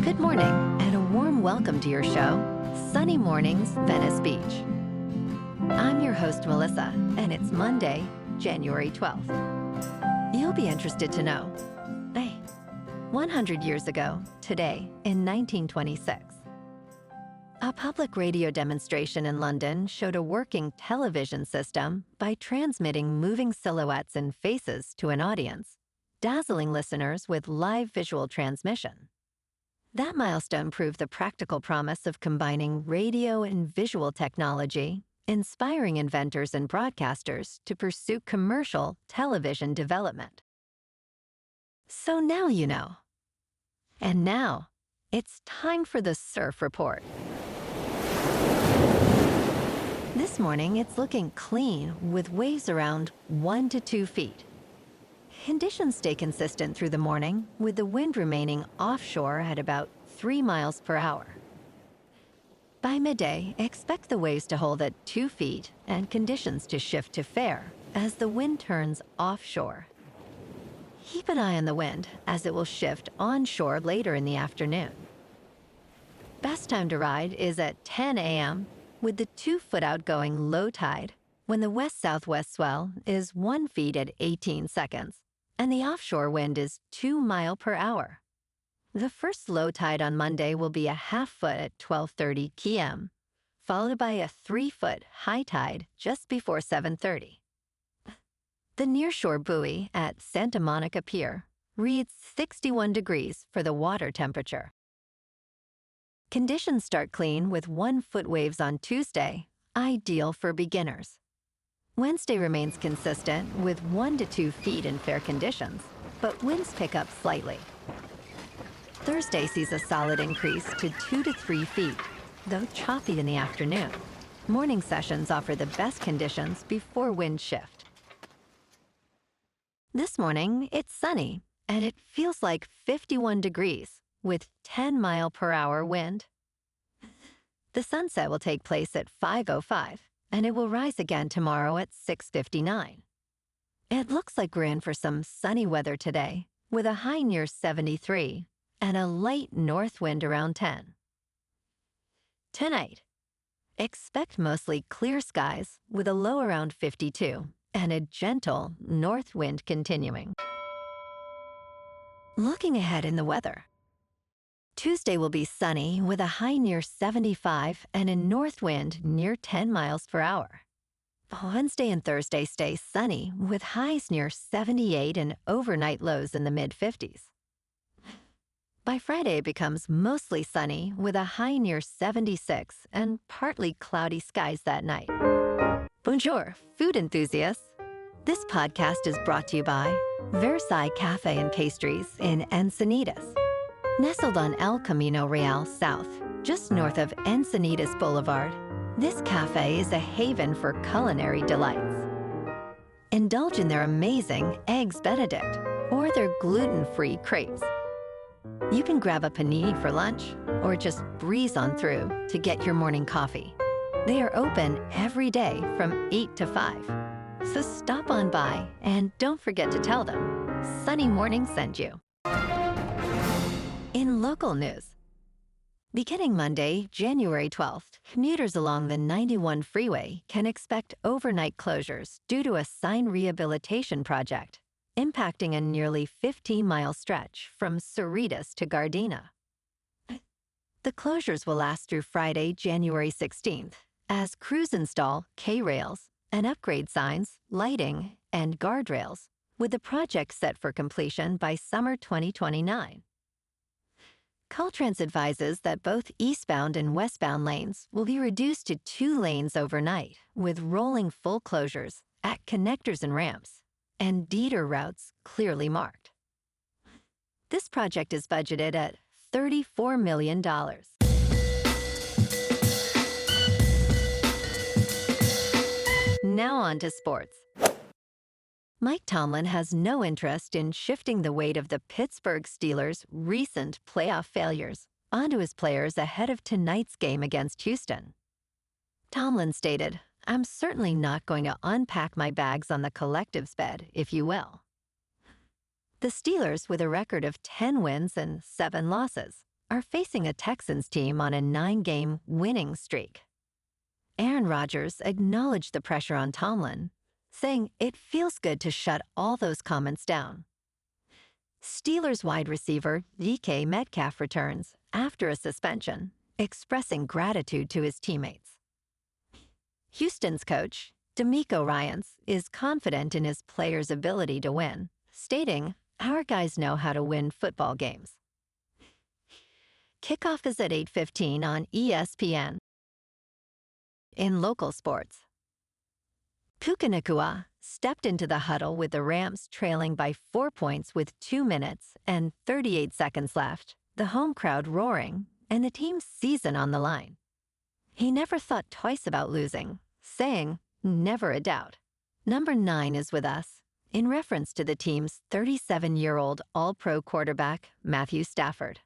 Good morning, and a warm welcome to your show, Sunny Mornings, Venice Beach. I'm your host, Melissa, and it's Monday, January 12th. You'll be interested to know, 100 years ago, today, in 1926, a public radio demonstration in London showed a working television system by transmitting moving silhouettes and faces to an audience, dazzling listeners with live visual transmission. That milestone proved the practical promise of combining radio and visual technology, inspiring inventors and broadcasters to pursue commercial television development. So now you know. And now, it's time for the Surf Report. This morning, it's looking clean with waves around 1 to 2 feet. Conditions stay consistent through the morning, with the wind remaining offshore at about 3 miles per hour. By midday, expect the waves to hold at 2 feet and conditions to shift to fair as the wind turns offshore. Keep an eye on the wind as it will shift onshore later in the afternoon. Best time to ride is at 10 a.m. with the 2-foot outgoing low tide when the west-southwest swell is 1 foot at 18 seconds and the offshore wind is 2 miles per hour. The first low tide on Monday will be a half-foot at 12:30 p.m., followed by a 3-foot high tide just before 7:30. The nearshore buoy at Santa Monica Pier reads 61 degrees for the water temperature. Conditions start clean with 1-foot waves on Tuesday, ideal for beginners. Wednesday remains consistent with 1 to 2 feet in fair conditions, but winds pick up slightly. Thursday sees a solid increase to 2 to 3 feet, though choppy in the afternoon. Morning sessions offer the best conditions before winds shift. This morning, it's sunny, and it feels like 51 degrees with 10 mile per hour wind. The sunset will take place at 5:05, and it will rise again tomorrow at 6:59. It looks like we're in for some sunny weather today, with a high near 73 and a light north wind around 10. Tonight, expect mostly clear skies with a low around 52 and a gentle north wind continuing. Looking ahead in the weather. Tuesday will be sunny with a high near 75 and a north wind near 10 miles per hour. Wednesday and Thursday stay sunny with highs near 78 and overnight lows in the mid-50s. By Friday, it becomes mostly sunny with a high near 76 and partly cloudy skies that night. Bonjour, food enthusiasts. This podcast is brought to you by Versailles Cafe and Pastries in Encinitas. Nestled on El Camino Real South, just north of Encinitas Boulevard, this cafe is a haven for culinary delights. Indulge in their amazing Eggs Benedict or their gluten-free crepes. You can grab a panini for lunch or just breeze on through to get your morning coffee. They are open every day from 8 to 5. So stop on by and don't forget to tell them Sunny Morning sent you. In local news, beginning Monday, January 12th, commuters along the 91 freeway can expect overnight closures due to a sign rehabilitation project, impacting a nearly 15-mile stretch from Cerritos to Gardena. The closures will last through Friday, January 16th, as crews install K-rails and upgrade signs, lighting, and guardrails, with the project set for completion by summer 2029. Caltrans advises that both eastbound and westbound lanes will be reduced to 2 lanes overnight, with rolling full closures at connectors and ramps, and deeter routes clearly marked. This project is budgeted at $34 million. Now on to sports. Mike Tomlin has no interest in shifting the weight of the Pittsburgh Steelers' recent playoff failures onto his players ahead of tonight's game against Houston. Tomlin stated, "I'm certainly not going to unpack my bags on the collective's bed, if you will." The Steelers, with a record of 10 wins and 7 losses, are facing a Texans team on a 9-game winning streak. Aaron Rodgers acknowledged the pressure on Tomlin, saying it feels good to shut all those comments down. Steelers wide receiver DK Metcalf returns after a suspension, expressing gratitude to his teammates. Houston's coach, DeMeco Ryans, is confident in his players' ability to win, stating, "Our guys know how to win football games." Kickoff is at 8:15 on ESPN. In local sports, Puka Nacua stepped into the huddle with the Rams trailing by 4 points with 2 minutes and 38 seconds left, the home crowd roaring, and the team's season on the line. He never thought twice about losing, saying, "Never a doubt." Number 9 is with us, in reference to the team's 37-year-old All-Pro quarterback, Matthew Stafford.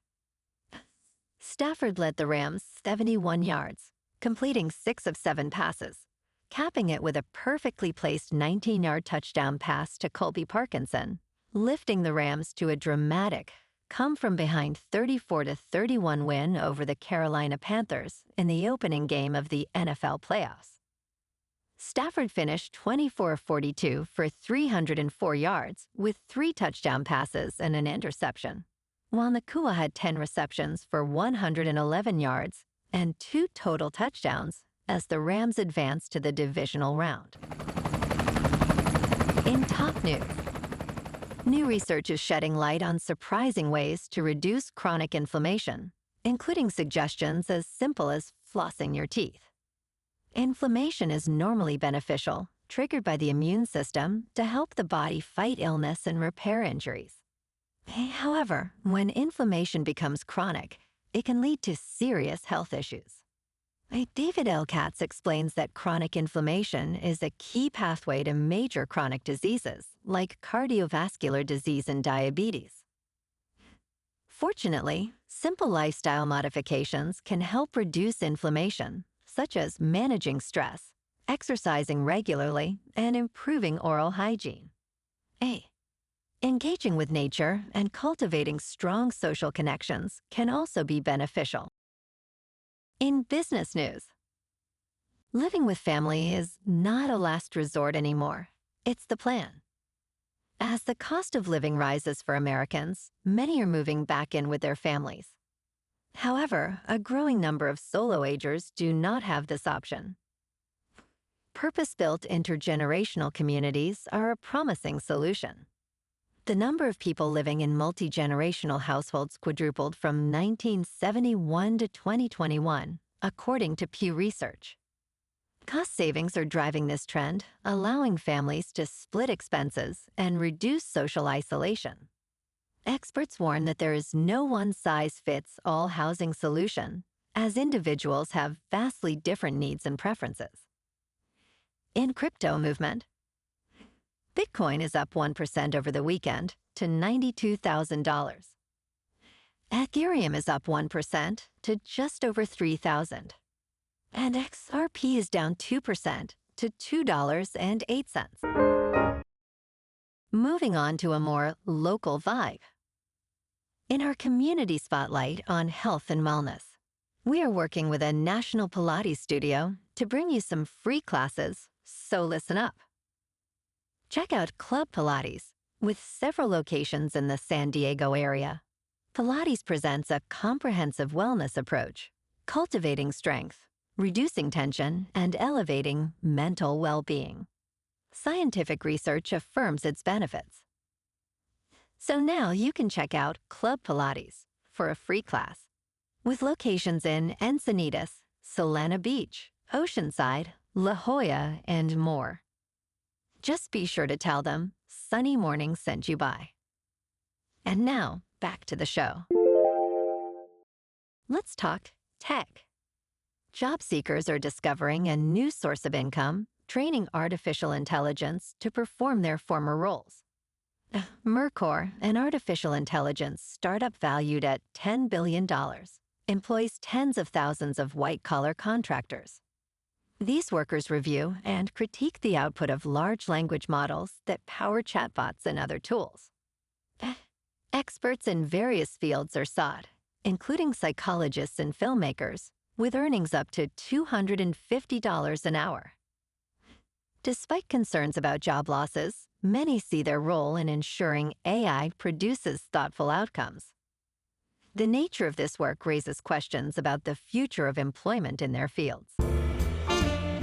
Stafford led the Rams 71 yards, completing 6 of 7 passes, capping it with a perfectly placed 19-yard touchdown pass to Colby Parkinson, lifting the Rams to a dramatic come-from-behind 34-31 win over the Carolina Panthers in the opening game of the NFL playoffs. Stafford finished 24 of 42 for 304 yards with 3 touchdown passes and an interception, while Nacua had 10 receptions for 111 yards and 2 total touchdowns as the Rams advanced to the divisional round. In top news, new research is shedding light on surprising ways to reduce chronic inflammation, including suggestions as simple as flossing your teeth. Inflammation is normally beneficial, triggered by the immune system to help the body fight illness and repair injuries. However, when inflammation becomes chronic, it can lead to serious health issues. David L. Katz explains that chronic inflammation is a key pathway to major chronic diseases like cardiovascular disease and diabetes. Fortunately, simple lifestyle modifications can help reduce inflammation, such as managing stress, exercising regularly, and improving oral hygiene. Engaging with nature and cultivating strong social connections can also be beneficial. In business news, living with family is not a last resort anymore. It's the plan. As the cost of living rises for Americans, many are moving back in with their families. However, a growing number of solo-agers do not have this option. Purpose-built intergenerational communities are a promising solution. The number of people living in multigenerational households quadrupled from 1971 to 2021, according to Pew Research. Cost savings are driving this trend, allowing families to split expenses and reduce social isolation. Experts warn that there is no one-size-fits-all housing solution, as individuals have vastly different needs and preferences. In crypto movement, Bitcoin is up 1% over the weekend to $92,000. Ethereum is up 1% to just over $3,000. And XRP is down 2% to $2.08. Moving on to a more local vibe. In our community spotlight on health and wellness, we are working with a national Pilates studio to bring you some free classes, so listen up. Check out Club Pilates, with several locations in the San Diego area. Pilates presents a comprehensive wellness approach, cultivating strength, reducing tension, and elevating mental well-being. Scientific research affirms its benefits. So now you can check out Club Pilates for a free class, with locations in Encinitas, Solana Beach, Oceanside, La Jolla, and more. Just be sure to tell them Sunny Morning sent you by. And now, back to the show. Let's talk tech. Job seekers are discovering a new source of income, training artificial intelligence to perform their former roles. Mercor, an artificial intelligence startup valued at $10 billion, employs tens of thousands of white-collar contractors. These workers review and critique the output of large language models that power chatbots and other tools. Experts in various fields are sought, including psychologists and filmmakers, with earnings up to $250 an hour. Despite concerns about job losses, many see their role in ensuring AI produces thoughtful outcomes. The nature of this work raises questions about the future of employment in their fields. And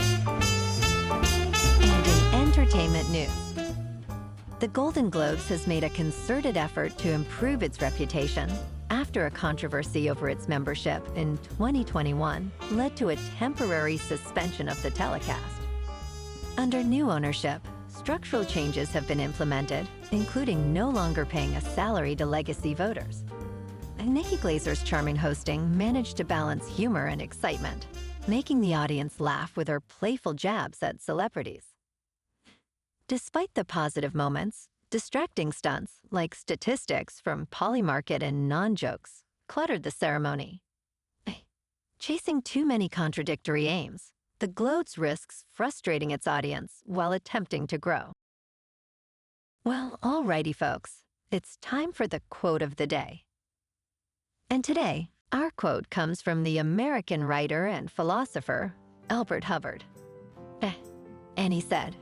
in entertainment news, the Golden Globes has made a concerted effort to improve its reputation after a controversy over its membership in 2021 led to a temporary suspension of the telecast. Under new ownership, structural changes have been implemented, including no longer paying a salary to legacy voters. Nikki Glazer's charming hosting managed to balance humor and excitement, making the audience laugh with her playful jabs at celebrities. Despite the positive moments, distracting stunts like statistics from Polymarket and non-jokes cluttered the ceremony. Chasing too many contradictory aims, the Globes risks frustrating its audience while attempting to grow. Well, alrighty folks, it's time for the quote of the day. And today, our quote comes from the American writer and philosopher, Albert Hubbard. And he said,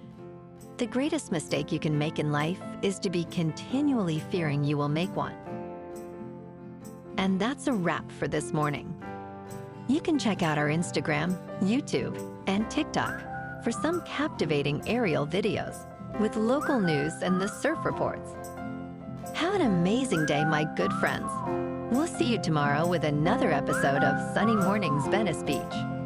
"The greatest mistake you can make in life is to be continually fearing you will make one." And that's a wrap for this morning. You can check out our Instagram, YouTube, and TikTok for some captivating aerial videos with local news and the surf reports. Have an amazing day, my good friends. We'll see you tomorrow with another episode of Sunny Mornings Venice Beach.